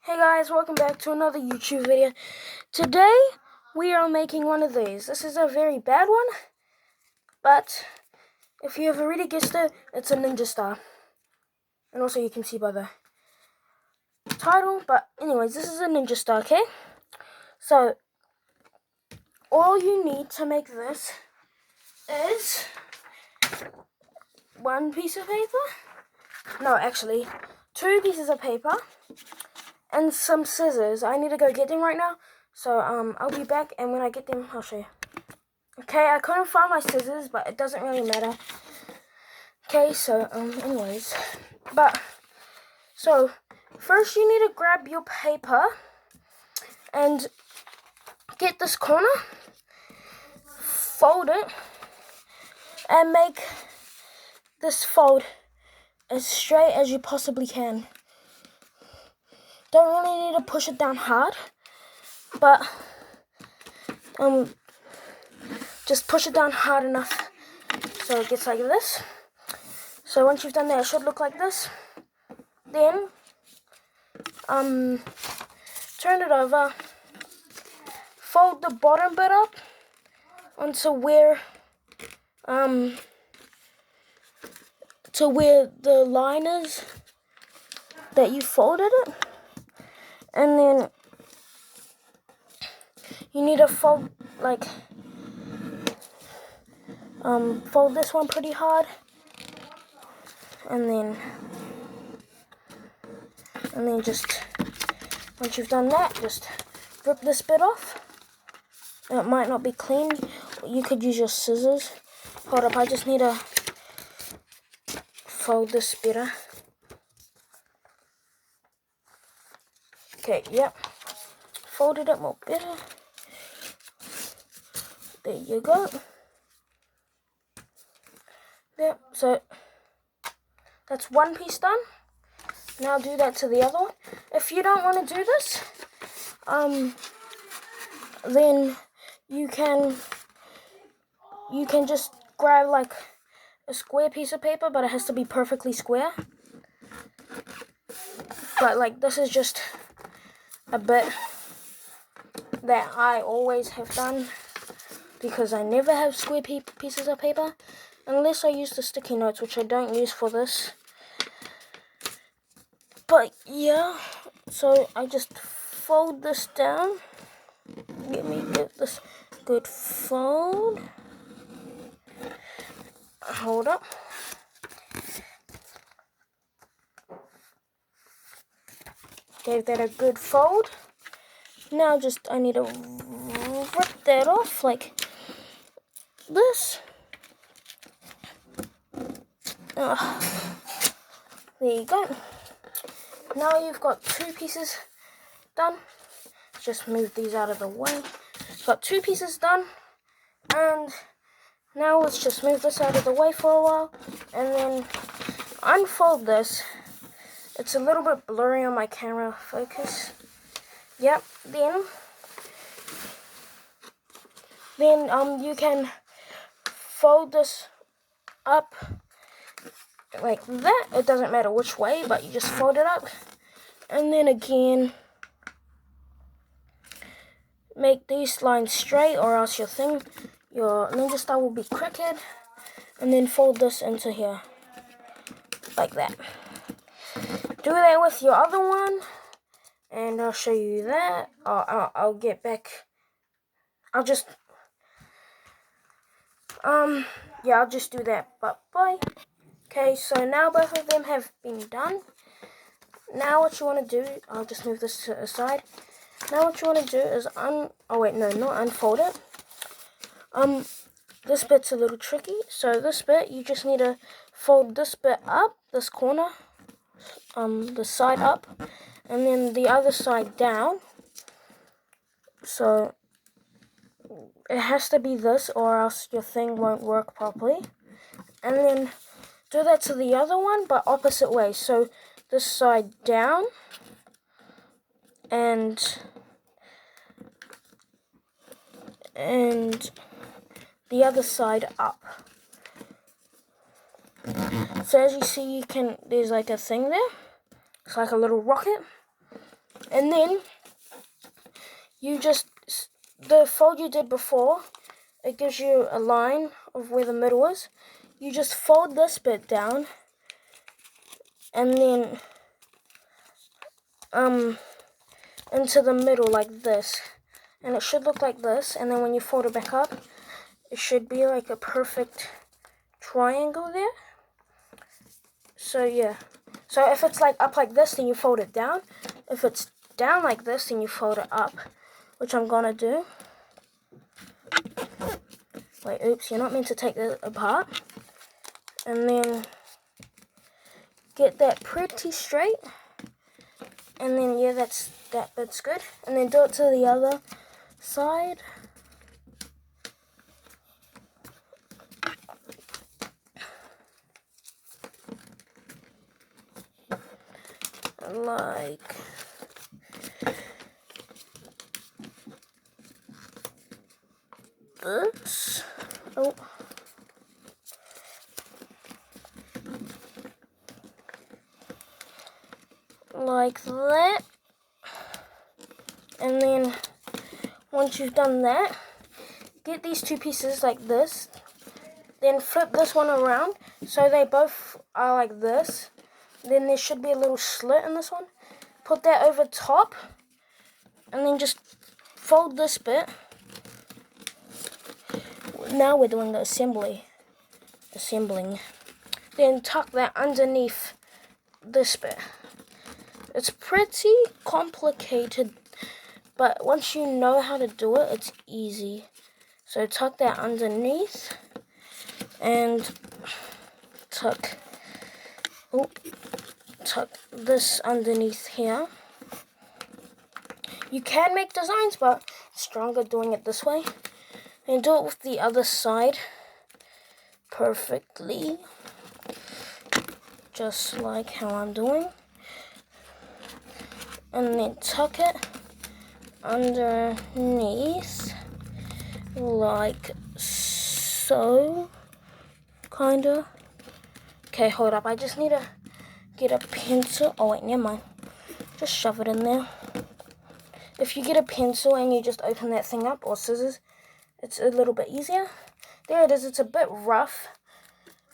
Hey guys, welcome back to another YouTube video. Today, we are making one of these. This is a very bad one, but if you have already guessed it, it's a ninja star. And also you can see by the title, but anyways, this is a ninja star, okay? So, all you need to make this is one piece of paper. No, actually, two pieces of paper. And some scissors. I need to go get them right now. So, I'll be back, and when I get them, I'll show you. Okay, I couldn't find my scissors, but it doesn't really matter. Okay, so, anyways. So, first you need to grab your paper and get this corner, fold it, and make this fold as straight as you possibly can. Don't really need to push it down hard, but just push it down hard enough so it gets like this. So once you've done that, it should look like this. Then turn it over, fold the bottom bit up onto where the line is that you folded it. And then you need to fold fold this one pretty hard, and then just once you've done that, just rip this bit off. It might not be clean. You could use your scissors. Hold up, I just need to fold this better. Okay, yep. Folded it more better. There you go. Yep, so that's one piece done. Now do that to the other one. If you don't want to do this, then you can just grab like a square piece of paper, but it has to be perfectly square. But like this is just a bit that I always have done because I never have square pieces of paper unless I use the sticky notes, which I don't use for this. But yeah, so I just fold this down. Let me give this good fold. Hold up. Gave that a good fold. Now I need to rip that off like this. There you go. Now you've got two pieces done. Just move these out of the way. Got two pieces done, and now let's just move this out of the way for a while, and then unfold this. It's a little bit blurry on my camera focus. Yep. Then you can fold this up like that. It doesn't matter which way, but you just fold it up, and then again make these lines straight, or else your ninja star will be crooked. And then fold this into here like that. Do that with your other one, and I'll show you that. I'll get back. I'll just do that. But bye. Okay, so now both of them have been done. Now what you want to do, I'll just move this to the side. Now what you want to do is not unfold it. This bit's a little tricky. So this bit, you just need to fold this bit up, this corner, the side up, and then the other side down. So it has to be this, or else your thing won't work properly. And then do that to the other one, but opposite way. So this side down, and the other side up. So as you see, there's like a thing there. It's like a little rocket. And then you just, the fold you did before, it gives you a line of where the middle is. You just fold this bit down and then into the middle like this, and it should look like this. And then when you fold it back up, it should be like a perfect triangle there. So yeah, so if it's like up like this, then you fold it down. If it's down like this, then you fold it up, which I'm gonna do. Wait, oops, you're not meant to take it apart. And then get that pretty straight. And then yeah, that bit's good. And then do it to the other side. Like this. Oh. Like that. And then once you've done that, get these two pieces like this. Then flip this one around so they both are like this. Then there should be a little slit in this one. Put that over top. And then just fold this bit. Now we're doing the assembling. Then tuck that underneath this bit. It's pretty complicated, but once you know how to do it, it's easy. So tuck that underneath and tuck this underneath here. You can make designs, but it's stronger doing it this way. And do it with the other side perfectly, just like how I'm doing. And then tuck it underneath like so, kinda. Okay, hold up, I just need to get a pencil. Oh wait, never mind, just shove it in there. If you get a pencil and you just open that thing up, or scissors, it's a little bit easier. There it is. It's a bit rough,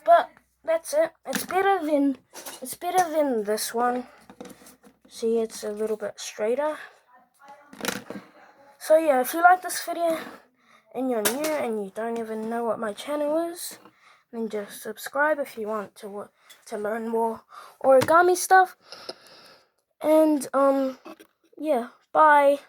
but that's it. It's better than this one. See, it's a little bit straighter. So yeah, if you like this video and you're new and you don't even know what my channel is, then just subscribe if you want to learn more origami stuff. And yeah, bye.